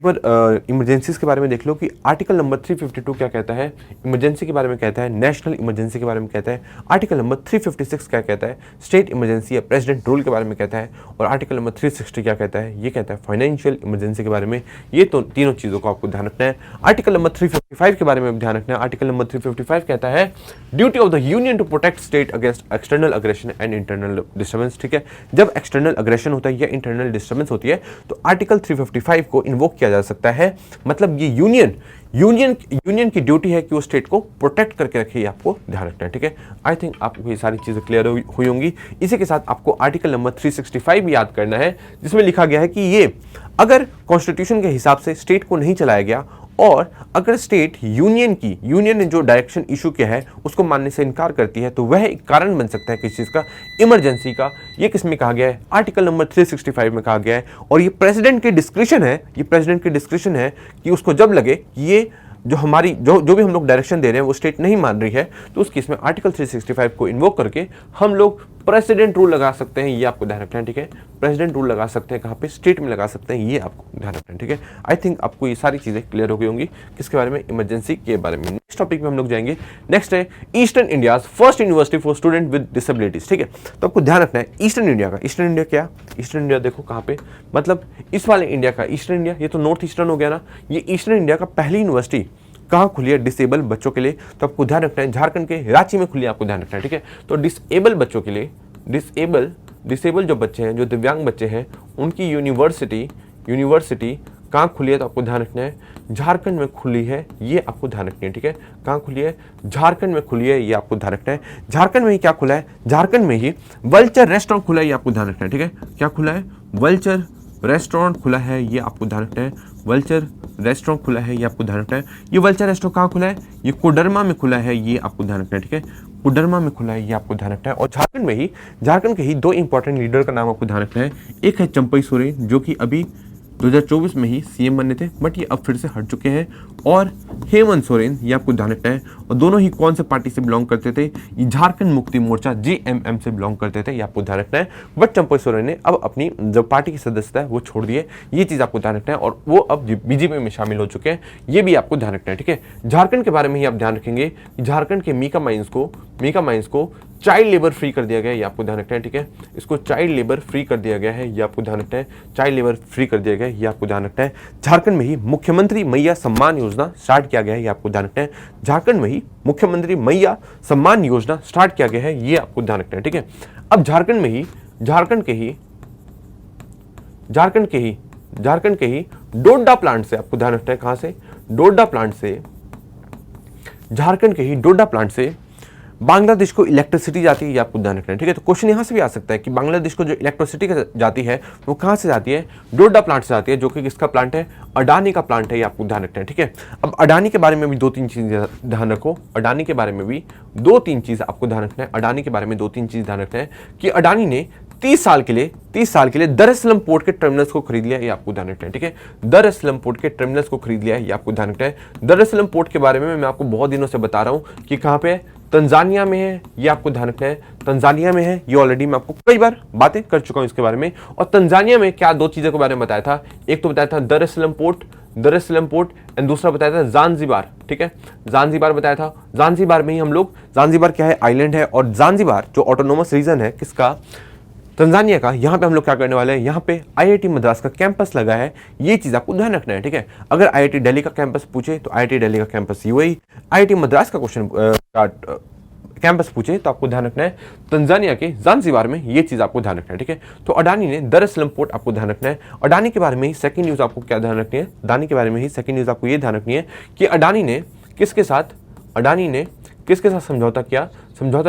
पर इमरजेंसीज के बारे में देख लो कि आर्टिकल नंबर 352 क्या कहता है, इमरजेंसी के बारे में कहता है, नेशनल इमरजेंसी के बारे में कहता है। आर्टिकल नंबर 356 क्या कहता है, स्टेट इमरजेंसी या प्रेसिडेंट रूल के बारे में कहता है। और आर्टिकल नंबर 360 क्या कहता है, ये कहता है फाइनेंशियल इमरजेंसी के बारे में। ये तो तीनों चीज़ों को आपको ध्यान रखना है। आर्टिकल नंबर 355 के बारे में ध्यान रखना है। आर्टिकल नंबर 355 कहता है duty of the union to protect state against external aggression and internal disturbance, ठीक है। जब एक्सटर्नल अग्रेशन होता है या इंटरनल डिस्टर्बेंस होती है तो आर्टिकल 355 को इन्वोक किया जा सकता है। मतलब ये यूनियन की ड्यूटी है कि वो स्टेट को प्रोटेक्ट करके रखे, ये आपको ध्यान रखना है, ठीक है। आई थिंक आपको ये सारी चीजें क्लियर हुई होंगी। इसी के साथ आपको आर्टिकल नंबर 365 भी याद करना है, जिसमें लिखा गया है कि ये अगर कॉन्स्टिट्यूशन के हिसाब से स्टेट को नहीं चलाया गया और अगर स्टेट यूनियन ने जो डायरेक्शन इशू किया है उसको मानने से इनकार करती है तो वह एक कारण बन सकता है किसी चीज़ का, इमरजेंसी का। ये किस में कहा गया है, आर्टिकल नंबर 365 में कहा गया है। और ये प्रेसिडेंट की डिस्क्रिप्शन है कि उसको जब लगे कि ये जो हमारी जो भी हम लोग डायरेक्शन दे रहे हैं वो स्टेट नहीं मान रही है, तो उस केस में आर्टिकल 365 को इन्वोक करके हम लोग प्रेसिडेंट रूल लगा सकते हैं। ये आपको ध्यान रखना है, ठीक है। प्रेसिडेंट रूल लगा सकते हैं, कहाँ पे, स्टेट में लगा सकते हैं, ये आपको ध्यान रखना है, ठीक है। आई थिंक आपको ये सारी चीज़ें क्लियर हो गई होंगी किसके बारे में, इमरजेंसी के बारे में। नेक्स्ट टॉपिक में हम लोग जाएंगे। नेक्स्ट है eastern India first university for student with disabilities, ठीक है। तो आपको ध्यान रखना है ईस्टर्न इंडिया का। ईस्टर्न इंडिया क्या, ईस्टर्न इंडिया देखो कहाँ पे, मतलब इस वाले इंडिया का ईस्टर्न इंडिया, ये तो नॉर्थ ईस्टर्न हो गया ना। ये ईस्टर्न इंडिया का पहली यूनिवर्सिटी कहाँ खुली है, डिसेबल बच्चों के लिए। तो आपको ध्यान रखना है झारखंड के रांची में खुली है, आपको ध्यान रखना है, ठीक है। तो डिसेबल बच्चों के लिए, डिसेबल जो बच्चे हैं, जो दिव्यांग बच्चे हैं, उनकी यूनिवर्सिटी कहाँ खुली है, तो आपको ध्यान रखना है झारखंड में खुली है, ये आपको ध्यान रखनी है, ठीक है। कहाँ खुली है, झारखंड में खुली है, ये आपको ध्यान रखना है। झारखंड में ही क्या खुला है, झारखंड में ही वल्चर रेस्टोरेंट खुला है, ये आपको ध्यान रखना है, ठीक है। क्या खुला है, वल्चर रेस्टोरेंट खुला है, ये आपको ध्यान रखना है। वल्चर रेस्टोरेंट खुला है, ये आपको ध्यान रखना है। ये वल्चर रेस्टोरेंट कहाँ खुला है? ये कोडरमा में खुला है, ये आपको ध्यान रखना है, ठीक है। कोडरमा में खुला है, ये आपको ध्यान रखना है। और झारखंड के ही दो इंपॉर्टेंट लीडर का नाम आपको ध्यान रखना है। एक है चंपई सोरेन, जो कि अभी 2024 में ही सीएम बने थे, बट ये अब फिर से हट चुके हैं। और हेमंत सोरेन, ये आपको ध्यान रखना है। और दोनों ही कौन से पार्टी से बिलोंग करते थे? ये झारखंड मुक्ति मोर्चा जेएमएम से बिलोंग करते थे, ये आपको ध्यान रखना है। बट चंपई सोरेन ने अब अपनी जो पार्टी की सदस्यता है वो छोड़ दी है, ये चीज़ आपको ध्यान रखना है। और वो अब बीजेपी में शामिल हो चुके हैं, ये भी आपको ध्यान रखना है, ठीक है। झारखंड के बारे में ही आप ध्यान रखेंगे कि झारखंड के मीका माइंस को चाइल्ड लेबर फ्री कर दिया गया है, ये आपको ध्यान रखना है, ठीक है। इसको चाइल्ड लेबर फ्री कर दिया गया है, ये आपको ध्यान रखना है। चाइल्ड लेबर फ्री कर दिया गया है, ये आपको ध्यान रखना है। झारखंड में ही मुख्यमंत्री मैया सम्मान योजना स्टार्ट किया गया है, ये आपको ध्यान रखना है। झारखंड में ही मुख्यमंत्री मैया सम्मान योजना स्टार्ट किया गया है, ये आपको ध्यान रखना है, ठीक है। अब झारखंड के ही डोडा प्लांट से आपको ध्यान रखना है। कहां से? डोडा प्लांट से, झारखंड के ही डोडा प्लांट से बांग्लादेश को इलेक्ट्रिसिटी जाती है, ये आपको ध्यान रखना है, ठीक है। तो क्वेश्चन यहां से भी आ सकता है कि बांग्लादेश को जो इलेक्ट्रिसिटी जाती है वो कहां से जाती है? डोडा प्लांट से जाती है, जो कि किसका प्लांट है? अडानी का प्लांट है, ये आपको ध्यान रखना है, ठीक है। अब अडानी के बारे में भी 2-3 चीजें ध्यान रखो। अडानी के बारे में भी 2-3 चीज आपको ध्यान रखना है। अडानी के बारे में 2-3 चीज ध्यान रखना है कि अडानी ने 30 साल के लिए दर एस सलाम पोर्ट के टर्मिनल्स को खरीद लिया, ये आपको ध्यान रखना है, ठीक है। दर एस सलाम पोर्ट के टर्मिनल्स को खरीद लिया है, ये आपको ध्यान रखना है। दर एस सलाम पोर्ट के बारे में मैं आपको बहुत दिनों से बता रहा हूं कि कहां पे है? तंजानिया में है, ये आपको ध्यान रखना है। तंजानिया में है, ये ऑलरेडी मैं आपको कई बार बातें कर चुका हूं इसके बारे में। और तंजानिया में क्या 2 चीजों के बारे में बताया था? एक तो बताया था दर एस सलाम पोर्ट एंड दूसरा बताया था ज़ांज़ीबार, ठीक है। ज़ांज़ीबार बताया था। ज़ांज़ीबार में ही हम लोग, ज़ांज़ीबार क्या है? आइलैंड है। और ज़ांज़ीबार जो ऑटोनोमस रीजन है किसका? तंजानिया का। यहाँ पे हम लोग क्या करने वाले हैं? यहाँ पे आईआईटी मद्रास का कैंपस लगा है, ये चीज़ आपको ध्यान रखना है, ठीक है। अगर आईआईटी दिल्ली का कैंपस पूछे तो आईआईटी दिल्ली का कैंपस यूएई, आईआईटी मद्रास का कैंपस पूछे तो आपको ध्यान रखना है तंजानिया के ज़ांज़ीबार में, ये चीज़ आपको ध्यान रखना है, ठीक है। तो अडानी ने दर एस सलाम पोर्ट आपको ध्यान रखना है। अडानी के बारे में ही सेकंड न्यूज़ आपको क्या ध्यान रखनी है? अडानी के बारे में ही सेकंड न्यूज़ आपको ये ध्यान रखनी है कि अडानी ने किसके साथ समझौता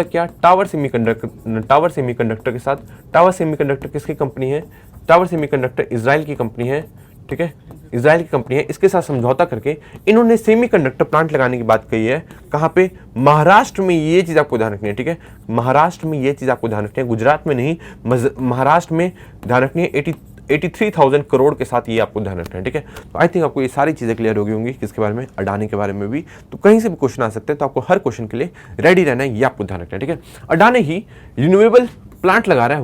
किया? टावर सेमीकंडक्टर के साथ। टावर सेमीकंडक्टर किसकी कंपनी है? टावर सेमीकंडक्टर इजराइल की कंपनी है, ठीक है। इजराइल की कंपनी है। इसके साथ समझौता करके इन्होंने सेमीकंडक्टर प्लांट लगाने की बात कही है। कहां पे? महाराष्ट्र में, ये चीज आपको ध्यान रखनी है, ठीक है। महाराष्ट्र में ये चीज आपको ध्यान रखनी है, गुजरात में नहीं, महाराष्ट्र में ध्यान रखनी है। 83,000 करोड़ के साथ ये आपको ध्यान रखना है, ठीक है। तो आई थिंक आपको ये सारी चीजें क्लियर हो गई होंगी किसके बारे में? अडानी के बारे में भी। तो कहीं से भी क्वेश्चन आ सकते हैं, तो आपको हर क्वेश्चन के लिए रेडी रहना है, ये आपको ध्यान रखना है, ठीक है। अडानी ही रिन्यूएबल प्लांट लगा रहा है,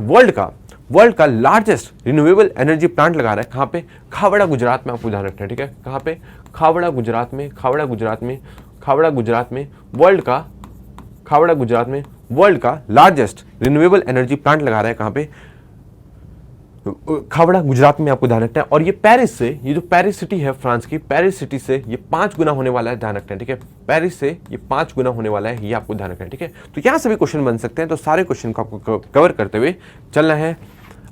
वर्ल्ड का लार्जेस्ट रिन्यूएबल एनर्जी प्लांट लगा रहा है। कहां पे? खावड़ा गुजरात में, आपको ध्यान रखना है, ठीक है। कहां पे? खावड़ा गुजरात में वर्ल्ड का लार्जेस्ट रिन्यूएबल एनर्जी प्लांट लगा रहा है। कहां पे? खावड़ा गुजरात में, आपको ध्यान रखना है। और ये पेरिस से, ये जो पेरिस सिटी है फ्रांस की, पेरिस सिटी से ये 5 गुना होने वाला है, ध्यान रखना है, ठीक है। पेरिस से ये 5 गुना होने वाला है, ये आपको ध्यान रखना है, ठीक है। तो यहाँ से भी क्वेश्चन बन सकते हैं, तो सारे क्वेश्चन को आपको कवर करते हुए चलना है।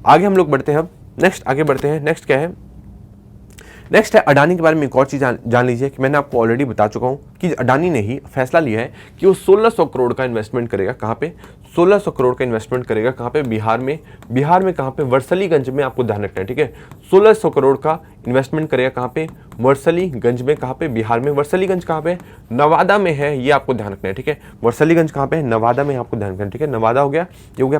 आगे हम लोग बढ़ते हैं। अब आगे बढ़ते हैं। नेक्स्ट क्या है? नेक्स्ट है अडानी के बारे में एक और चीज़ जान लीजिए कि मैंने आपको ऑलरेडी बता चुका हूँ कि अडानी ने ही फैसला लिया है कि वो 1600 करोड़ का इन्वेस्टमेंट करेगा। कहाँ पे? 1600 करोड़ का इन्वेस्टमेंट करेगा। कहाँ पे? बिहार में कहाँ पे? वर्सलीगंज में, आपको ध्यान रखना है, ठीक है। 1600 करोड़ का इन्वेस्टमेंट करेगा। कहाँ पे? वर्सलीगंज में। कहाँ पे? बिहार में। वर्सलीगंज कहाँ पे? नवादा में है, ये आपको ध्यान रखना है, ठीक है। वर्सलीगंज कहाँ पे? नवादा में, आपको ध्यान रखना है, ठीक है। नवादा हो गया, ये हो गया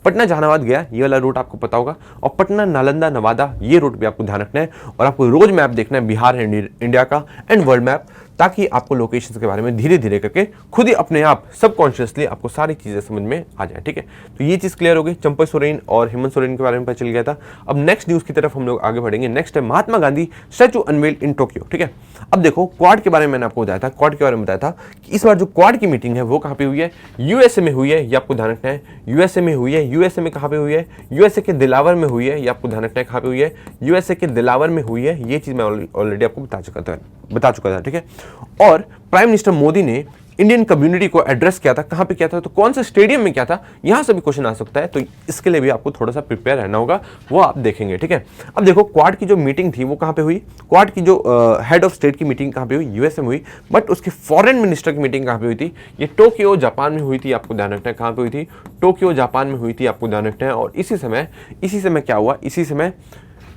पटना जहानाबाद गया, ये वाला रूट आपको पता होगा। और पटना नालंदा नवादा, ये रूट भी आपको ध्यान रखना है। और आपको रोज मैप देखना है बिहार एंड इंडिया का एंड वर्ल्ड मैप, ताकि आपको लोकेशंस के बारे में धीरे धीरे करके खुद ही अपने आप सबकॉन्शियसली आपको सारी चीजें समझ में आ जाए, ठीक है। तो ये चीज क्लियर हो गई। चंपई सोरेन और हेमंत सोरेन के बारे में पता चल गया था। अब नेक्स्ट न्यूज की तरफ हम लोग आगे बढ़ेंगे। नेक्स्ट है Mahatma Gandhi statue unveiled in Tokyo, ठीक है। अब देखो क्वाड के बारे में मैंने आपको बताया था, क्वाड के बारे में बताया था कि इस बार जो क्वाड की मीटिंग है वो कहाँ पे हुई है? यूएसए में हुई है, ये आपको ध्यान रखना है। यूएसए में हुई है। यूएसए में कहाँ पे हुई है? यूएसए के दिलावर में हुई है, ये आपको ध्यान रखना है। कहाँ पे हुई है? यूएसए के दिलावर में हुई है। ये चीज मैं ऑलरेडी आपको बता चुका था, ठीक है। और प्राइम मिनिस्टर मोदी ने इंडियन कम्युनिटी को एड्रेस किया था। कहां पे किया था? तो कौन से स्टेडियम में किया था? यहां से भी क्वेश्चन आ सकता है, तो इसके लिए भी आपको थोड़ा सा प्रिपेयर रहना होगा, वो आप देखेंगे, ठीक है। अब देखो क्वाड की जो मीटिंग थी वो कहां पे हुई? क्वाड की जो हेड ऑफ स्टेट की मीटिंग कहां पे हुई? यूएसए में हुई। बट उसके फॉरेन मिनिस्टर की मीटिंग कहां पे हुई थी? ये टोक्यो जापान में हुई थी, आपको ध्यान रखना है। कहां पे हुई थी? टोक्यो जापान में हुई थी, आपको ध्यान रखना है। और इसी समय क्या हुआ? इसी समय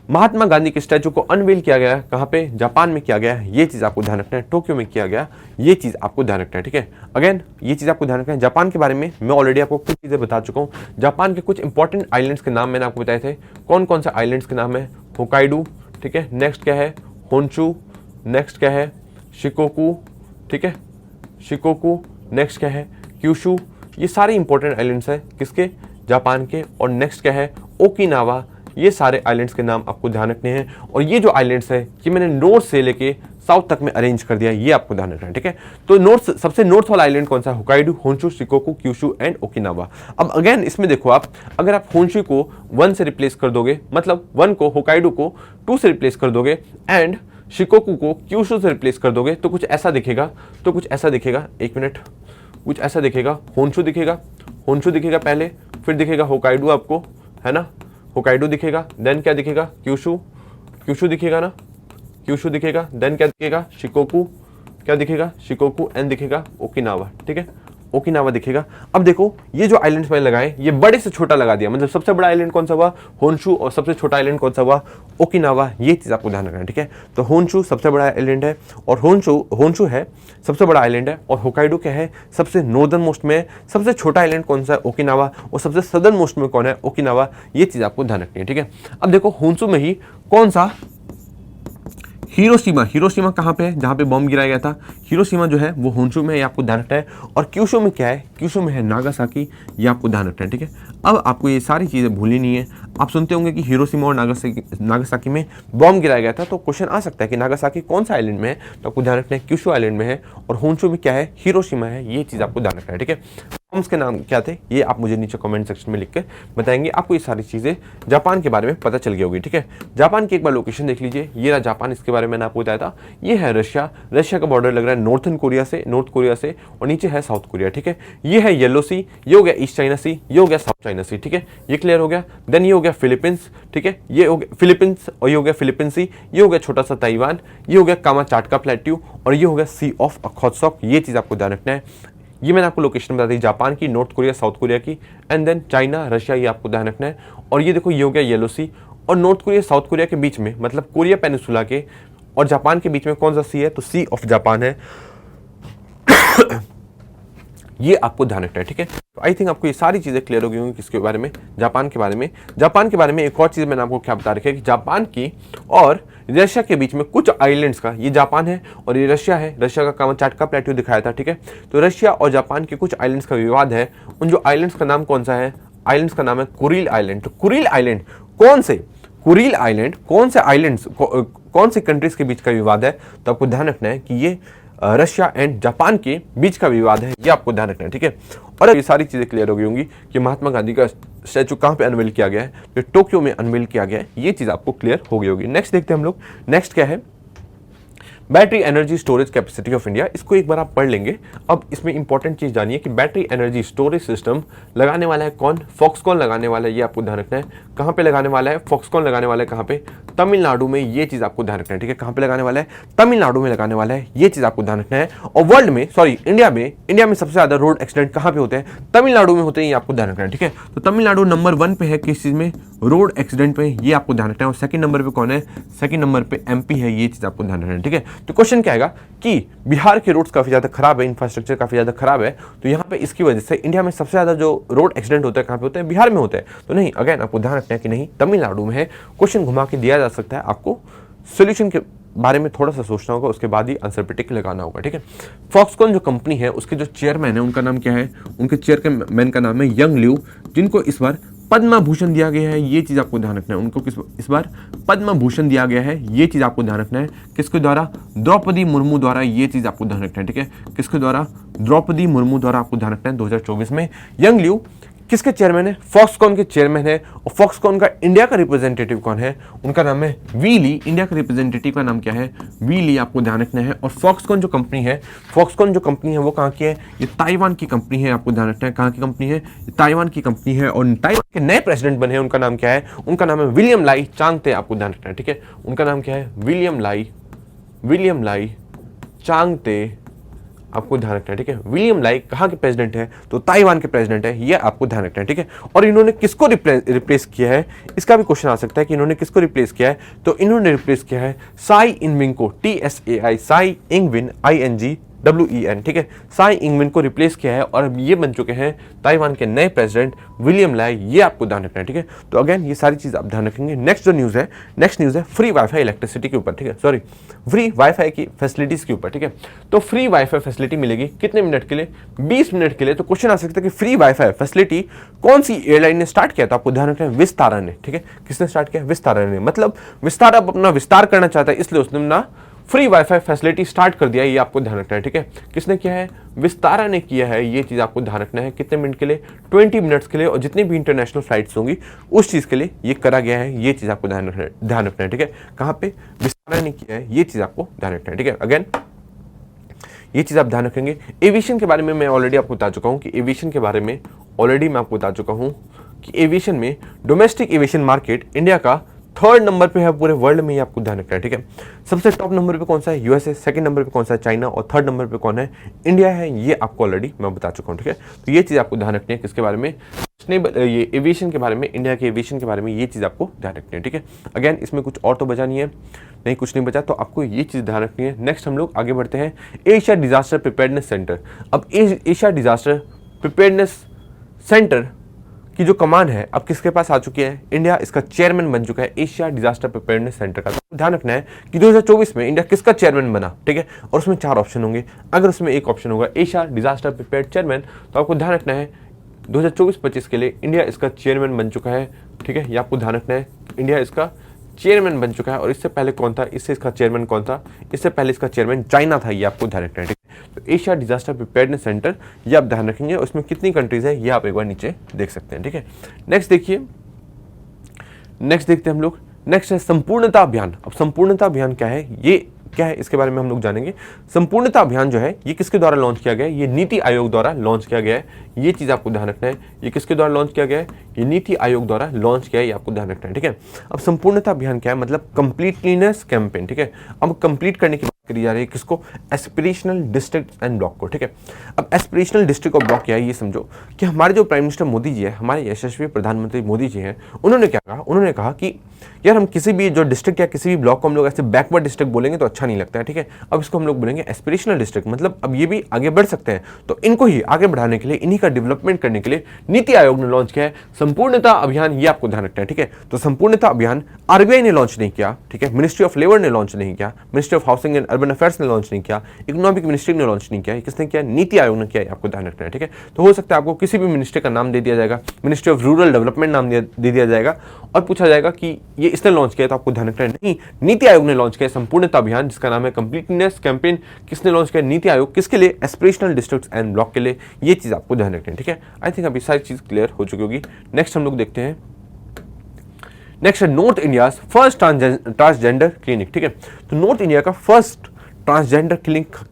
महात्मा गांधी के स्टैचू को अनवील किया गया कहाँ पे, जापान में किया गया, ये चीज आपको ध्यान रखना है। टोक्यो में किया गया, ये चीज आपको ध्यान रखना है, ठीक है। अगेन ये चीज आपको ध्यान रखना है। जापान के बारे में मैं ऑलरेडी आपको कुछ चीजें बता चुका हूँ। जापान के कुछ इंपॉर्टेंट आइलैंड्स के नाम मैंने आपको बताए थे। कौन कौन से आइलैंड्स के नाम है, होकाइडो, ठीक है, नेक्स्ट क्या है होन्शु, नेक्स्ट क्या है शिकोकू, ठीक है, शिकोकू, नेक्स्ट क्या है क्यूशु, ये सारे इंपॉर्टेंट आइलैंड्स हैं किसके, जापान के। और नेक्स्ट क्या है ओकिनावा, ये सारे आइलैंड्स के नाम आपको ध्यान रखने हैं। और ये जो आइलैंड्स है कि मैंने नॉर्थ से लेके साउथ तक में अरेंज कर दिया, ये आपको ध्यान रखना है, ठीक है। तो नॉर्थ, सबसे नॉर्थ वाला आइलैंड कौन सा है, Hokkaido, Honshu, Shikoku, Kyushu and Okinawa. अब अगेन इसमें देखो आप, अगर आप होन्शु को 1 से रिप्लेस कर दोगे, मतलब 1 को होकाइडो को 2 से रिप्लेस कर दोगे एंड शिकोकू को क्यूशु से रिप्लेस कर दोगे तो कुछ ऐसा दिखेगा, एक मिनट, कुछ ऐसा दिखेगा, होन्शु दिखेगा पहले, फिर दिखेगा होकाइडो आपको, है ना, होकाइडो दिखेगा, देन क्या दिखेगा क्यूशु दिखेगा ना, क्यूशु दिखेगा, देन क्या दिखेगा शिकोकू, क्या दिखेगा शिकोकू एंड दिखेगा ओकिनावा, ठीक है, ओकिनावा दिखेगा। अब देखो ये जो आइलैंड्स मैंने लगाए ये बड़े से छोटा लगा दिया, मतलब सबसे बड़ा आइलैंड कौन सा हुआ होन्शु और सबसे छोटा आइलैंड कौन सा हुआ ओकिनावा, ये चीज आपको ध्यान रखना है, ठीक है। तो होन्शु सबसे बड़ा आइलैंड है और होन्शु है सबसे बड़ा आइलैंड है, और होकाइडो क्या है सबसे नॉर्दर्न मोस्ट में। सबसे छोटा आइलैंड कौन सा है ओकिनावा, और सबसे सदर्न मोस्ट में कौन है ओकिनावा, ये चीज आपको ध्यान रखनी है, ठीक है। अब देखो होन्शु में ही कौन सा हिरोशिमा कहाँ पे है, जहाँ पे बॉम्ब गिराया गया था, हिरोशिमा जो है वो होन्शु में है, ये आपको ध्यान रखना है। और क्यूशु में क्या है, क्यूशु में है नागासाकी, ये आपको ध्यान रखना है, ठीक है। अब आपको ये सारी चीज़ें भूलनी नहीं है। आप सुनते होंगे कि हिरोशिमा और नागासाकी में बॉम्ब गिराया गया था, तो क्वेश्चन आ सकता है कि नागासाकी कौन सा आइलैंड में है, तो आपको ध्यान रखना है क्यूशु आइलैंड में है, और होन्शु में क्या है हिरोशिमा है, ये चीज़ आपको ध्यान रखना है, ठीक है। बॉम्ब्स के नाम क्या थे ये आप मुझे नीचे कमेंट सेक्शन में लिख कर बताएंगे। आपको ये सारी चीज़ें जापान के बारे में पता चल गई होगी, ठीक है। जापान की एक बार लोकेशन देख लीजिए, ये रहा जापान, इसके बारे में मैंने आपको बताया था। ये है रशिया का बॉर्डर लग रहा है नॉर्थ कोरिया से, और नीचे है साउथ कोरिया, ठीक है। ये है येलो सी, ये हो गया ईस्ट चाइना सी, ये हो गया साउथ चाइना सी, ठीक है, ये क्लियर हो गया। देन ये हो गया फिलीपींस, ठीक है, ये हो गया फिलीपींस, और ये हो गया फिलीपींस सी, ये हो गया छोटा सा ताइवान, ये हो गया कामाचाटका प्लेट्यू, और ये हो गया सी ऑफ अखोत्सक, ये चीज़ आपको ध्यान रखना है। ये मैंने आपको लोकेशन बता दी जापान की, नॉर्थ कोरिया, साउथ कोरिया की, एंड देन चाइना, रशिया, ये आपको ध्यान रखना है। और ये देखो ये हो गया येलो सी, और नॉर्थ कोरिया साउथ कोरिया के बीच में, मतलब कोरिया पेनिसुला के और जापान के बीच में कौन सा सी है, तो सी ऑफ जापान है। ये आपको ध्यान रखना है, ठीक है। तो आई थिंक आपको ये सारी चीजें क्लियर हो गई होंगी किसके बारे में, जापान के बारे में। जापान के बारे में एक और चीज मैंने आपको क्या बता रखी है कि जापान की और रशिया के बीच में कुछ आइलैंड्स का, ये जापान है और ये रशिया है, रशिया का कामाचाटका प्लेट्यू दिखाया था, ठीक है। तो रशिया और जापान के कुछ आइलैंड्स का विवाद है। उन जो आइलैंड्स का नाम कौन सा है, आइलैंड्स का नाम है कुरिल आइलैंड। तो कुरिल आइलैंड कौन से, कुरिल आइलैंड कौन से आइलैंड्स, कौन से कंट्रीज के बीच का विवाद है, तो आपको ध्यान रखना है कि ये रशिया एंड जापान के बीच का विवाद है, ये आपको ध्यान रखना है, ठीक है। और ये सारी चीजें क्लियर हो गई होंगी कि महात्मा गांधी का स्टैचू कहाँ पे अनवील किया गया है, तो टोक्यो में अनवील किया गया है, ये चीज आपको क्लियर हो गई होगी। नेक्स्ट देखते हैं हम लोग, नेक्स्ट क्या है, battery energy storage capacity of India. इसको एक बार आप पढ़ लेंगे। अब इसमें इंपॉर्टेंट चीज जानिए कि बैटरी एनर्जी स्टोरेज सिस्टम लगाने वाला है कौन, फॉक्सकॉन लगाने वाला है, ये आपको ध्यान रखना है। कहाँ पे लगाने वाला है, फॉक्सकॉन लगाने वाला है कहाँ पे, तमिलनाडु में, ये चीज आपको ध्यान रखना है, ठीक है। कहाँ पे लगाने वाला है, तमिलनाडु में लगाने वाला है, ये चीज आपको ध्यान रखना है। और वर्ल्ड में, सॉरी इंडिया में सबसे ज्यादा रोड एक्सीडेंट कहाँ पे होते हैं, तमिलनाडु में होते हैं, ये आपको ध्यान रखना है, ठीक है। तो तमिलनाडु नंबर 1 पे है किस चीज में, रोड एक्सीडेंट पे, ये आपको ध्यान रखना है। और सेकंड नंबर पे कौन है, सेकंड नंबर पे एमपी है, ये चीज आपको ध्यान रखना है, ठीक है। तो क्वेश्चन क्या आएगा कि बिहार के रोड्स काफी ज्यादा खराब है, इंफ्रास्ट्रक्चर काफी ज्यादा खराब है, तो यहाँ पे इसकी वजह से इंडिया में सबसे ज्यादा जो रोड एक्सीडेंट होता है कहाँ पे होते हैं, बिहार में होते हैं। तो नहीं, अगेन आपको ध्यान रखना है कि नहीं, तमिलनाडु में है। क्वेश्चन घुमा के दिया जा सकता है, आपको सोल्यूशन के बारे में थोड़ा सा सोचना होगा, उसके बाद ही आंसर पे टिक लगाना होगा, ठीक है। फॉक्सकॉन जो कंपनी है उसके जो चेयरमैन है उनका नाम क्या है, उनके चेयरमैन का नाम है यंग लियू, जिनको इस बार पद्म भूषण दिया गया है, ये चीज आपको ध्यान रखना है। उनको इस बार पद्म भूषण दिया गया है, ये चीज आपको ध्यान रखना है। किसके द्वारा, द्रौपदी मुर्मू द्वारा, ये चीज आपको ध्यान रखना है, ठीक है। किसके द्वारा, द्रौपदी मुर्मू द्वारा आपको ध्यान रखना है। 2024 में यंग लियू किसके चेयरमैन है, फॉक्सकॉन के चेयरमैन है। और फॉक्सकॉन का इंडिया का रिप्रेजेंटेटिव कौन है, उनका नाम है वी ली। इंडिया के रिप्रेजेंटेटिव का नाम क्या है, वी ली, आपको ध्यान रखना है। और फॉक्सकॉन जो कंपनी है वो कहाँ की है, ये ताइवान की कंपनी है, आपको ध्यान रखना है। कहाँ की कंपनी है, ताइवान की कंपनी है। और ताइवान के नए प्रेसिडेंट बने हैं, उनका नाम क्या है, उनका नाम है विलियम लाई चांगते, आपको ध्यान रखना है, ठीक है। उनका नाम क्या है, विलियम लाई चांगते, आपको ध्यान रखना है, ठीक है। विलियम लाई कहाँ के प्रेसिडेंट है, तो ताइवान के प्रेसिडेंट है, ये आपको ध्यान रखना है, ठीक है। और इन्होंने किसको रिप्लेस किया है, इसका भी क्वेश्चन आ सकता है कि इन्होंने किसको रिप्लेस किया है, तो इन्होंने रिप्लेस किया है साई इंगवेन को, TSAI, साई इंगवेन, INGWEN, ठीक है। साई इंगवेन को रिप्लेस किया है और अब ये बन चुके हैं ताइवान के नए प्रेसिडेंट विलियम लाई, ये आपको ध्यान रखना है, ठीक है। तो अगेन ये सारी चीज आप ध्यान रखेंगे। नेक्स्ट जो न्यूज है फ्री वाईफाई इलेक्ट्रिसिटी के ऊपर, ठीक है, सॉरी फ्री वाईफाई की फैसिलिटीज के ऊपर, ठीक है। तो फ्री वाईफाई फैसिलिटी मिलेगी कितने मिनट के लिए, 20 मिनट के लिए। तो क्वेश्चन आ सकता है कि फ्री वाईफाई फैसिलिटी कौन सी एयरलाइन ने स्टार्ट किया, तो आपको ध्यान रखना है विस्तारा ने, ठीक है। किसने स्टार्ट किया, विस्तारा ने, मतलब विस्तारा अपना विस्तार करना चाहता है, इसलिए उसने ना फ्री वाईफाई फैसिलिटी स्टार्ट कर दिया है, ये आपको ध्यान रखना है, ठीक है। किसने किया है, विस्तारा ने किया है, ये चीज आपको ध्यान रखना है। कितने मिनट के लिए, 20 मिनट्स के लिए, और जितनी भी इंटरनेशनल फ्लाइट्स होंगी उस चीज के लिए ये करा गया है, ये चीज आपको ध्यान रखना है, ठीक है। कहां पे, विस्तारा ने किया है, ये चीज आपको ध्यान रखना है, ठीक है। अगेन ये चीज आप ध्यान रखेंगे। एविएशन के बारे में मैं ऑलरेडी आपको बता चुका हूं कि एविएशन के बारे में ऑलरेडी मैं आपको बता चुका हूं कि एविएशन में डोमेस्टिक एविएशन मार्केट इंडिया का 3rd नंबर पे है पूरे वर्ल्ड में, ये आपको ध्यान रखना है, ठीक है। सबसे टॉप नंबर पे कौन सा है, यूएसए, सेकंड नंबर पे कौन सा है, चाइना, और 3rd नंबर पे कौन है, इंडिया है, ये आपको ऑलरेडी मैं बता चुका हूँ, ठीक है। तो ये चीज आपको ध्यान रखनी है, किसके बारे में, ये एविएशन के बारे में, इंडिया के एविएशन के बारे में, ये चीज आपको ध्यान रखनी है, ठीक है। अगेन इसमें कुछ और तो बचा नहीं है, नहीं कुछ नहीं बचा, तो आपको ये चीज ध्यान रखनी है। नेक्स्ट हम लोग आगे बढ़ते हैं, एशिया डिजास्टर प्रिपेयर्डनेस सेंटर। अब एशिया डिजास्टर प्रिपेयर्डनेस सेंटर की जो कमान है अब किसके पास आ चुकी है, इंडिया इसका चेयरमैन बन चुका है, एशिया डिजास्टर प्रिपेयर्डनेस सेंटर का। तो ध्यान रखना है कि 2024 में इंडिया किसका चेयरमैन बना, ठीक है। और उसमें 4 ऑप्शन होंगे, अगर उसमें एक ऑप्शन होगा एशिया डिजास्टर प्रिपेयर्ड चेयरमैन, तो आपको ध्यान रखना है 2024-25 के लिए इंडिया इसका चेयरमैन बन चुका है, ठीक है। ये आपको ध्यान रखना है, इंडिया इसका चेयरमैन बन चुका है। और इससे पहले कौन था, इससे इसका चेयरमैन कौन था, इससे पहले इसका चेयरमैन चाइना था, ये आपको ध्यान रखना है, ठीक है। तो एशिया डिजास्टर प्रिपेयर्डनेस सेंटर, ये आप ध्यान रखेंगे। उसमें कितनी कंट्रीज है ये आप एक बार नीचे देख सकते हैं, ठीक है। नेक्स्ट देखिए, नेक्स्ट देखते हैं हम लोग, नेक्स्ट है संपूर्णता अभियान। अब संपूर्णता अभियान क्या है, ये क्या है, इसके बारे में हम लोग जानेंगे। संपूर्णता अभियान जो है ये किसके द्वारा लॉन्च किया गया है, ये नीति आयोग द्वारा लॉन्च किया गया है, ये चीज आपको ध्यान रखना है। ये किसके द्वारा लॉन्च किया गया है, ये नीति आयोग द्वारा लॉन्च किया है, ये आपको ध्यान रखना है, ठीक है। अब संपूर्णता अभियान क्या है, मतलब कंप्लीटलीनेस कैंपेन, ठीक है। अब कंप्लीट करने की करी जा रही है किसको, एस्पिरेशनल डिस्ट्रिक्ट एंड ब्लॉक को, ठीक है। अब एस्पिरेशनल डिस्ट्रिक्ट और ब्लॉक क्या है, ये समझो कि हमारे जो प्राइम मिनिस्टर मोदी जी है, हमारे यशस्वी प्रधानमंत्री मोदी जी हैं, उन्होंने क्या कहा, उन्होंने कहा कि यार हम किसी भी जो डिस्ट्रिक्ट या किसी भी ब्लॉक को हम लोग ऐसे बैकवर्ड डिस्ट्रिक्ट बोलेंगे तो अच्छा नहीं लगता है, ठीक है। अब इसको हम लोग बोलेंगे एस्पिरेशनल डिस्ट्रिक्ट, मतलब अब ये भी आगे बढ़ सकते हैं, तो इनको ही आगे बढ़ाने के लिए, इन्हीं का डेवलपमेंट करने के लिए नीति आयोग ने लॉन्च किया है संपूर्णता अभियान, ये आपको ध्यान रखना है, ठीक है। तो संपूर्णता अभियान आरबीआई ने लॉन्च नहीं किया, ठीक है, मिनिस्ट्री ऑफ लेबर ने लॉन्च नहीं किया, ministry of housing and urban affairs ने लॉन्च नहीं किया, इकोनॉमिक मिनिस्ट्री ने लॉन्च नहीं किया, किसने किया, नीति आयोग ने किया, आपको ध्यान रखना है, ठीक है। तो हो सकता है आपको किसी भी मिनिस्ट्री का नाम दे दिया जाएगा, मिनिस्ट्री ऑफ रूरल डेवलपमेंट नाम दे दिया जाएगा और पूछा जाएगा कि ये इसने लॉन्च किया, तो आपको ध्यान रखना है नहीं, नीति आयोग ने लॉन्च किया संपूर्णता अभियान, जिसका नाम है कंप्लीटनेस कैंपेन। किसने लॉन्च किया, नीति आयोग, किसके लिए, एस्पिरेशनल डिस्ट्रिक्ट्स एंड ब्लॉक के लिए, ये चीज आपको ध्यान रखना है, ठीक है। आई थिंक अभी सारी चीज क्लियर हो चुकी होगी। नेक्स्ट हम लोग देखते हैं, नेक्स्ट है north India first transgender clinic, ठीक है। तो नॉर्थ इंडिया का फर्स्ट ट्रांसजेंडर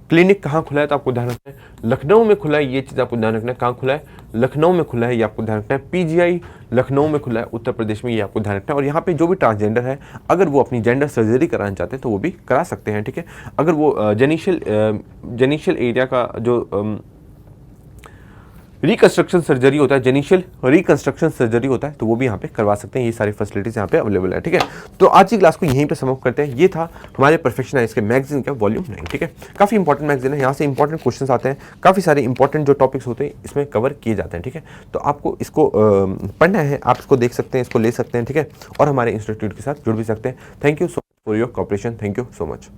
क्लिनिक कहाँ खुला है, तो आपको ध्यान रखना है लखनऊ में खुला है, ये चीज आपको ध्यान रखना है। कहाँ खुला है, लखनऊ में खुला है, ये आपको ध्यान रखना है। पीजीआई लखनऊ में खुला है, उत्तर प्रदेश में, ये आपको ध्यान रखना है। और यहाँ पे जो भी ट्रांसजेंडर है, अगर वो अपनी जेंडर सर्जरी कराना चाहते हैं तो वो भी करा सकते हैं, ठीक है। अगर वो जेनिशियल एरिया का जो रिकंस्ट्रक्शन सर्जरी होता है, जेनिशियल रिकंस्ट्रक्शन सर्जरी होता है, तो वो भी यहाँ पे करवा सकते हैं। ये सारी फैसिलिटीज यहाँ पे अवेलेबल है, ठीक है। तो आज की क्लास को यहीं पे समाप्त करते हैं। ये था हमारे परफेक्शनाइज के मैगजीन का वॉल्यूम 9, ठीक है। काफी इंपॉर्टेंट मैगजीन है, यहाँ से इंपॉर्टेंट क्वेश्चंस आते हैं, काफी सारे इंपॉर्टेंट जो टॉपिक्स होते हैं इसमें कवर किए जाते हैं, ठीक है। तो आपको इसको पढ़ना है, आप इसको देख सकते हैं, इसको ले सकते हैं, ठीक है। और हमारे इंस्टीट्यूट के साथ जुड़ भी सकते हैं। Thank you so much for your cooperation, thank you so much.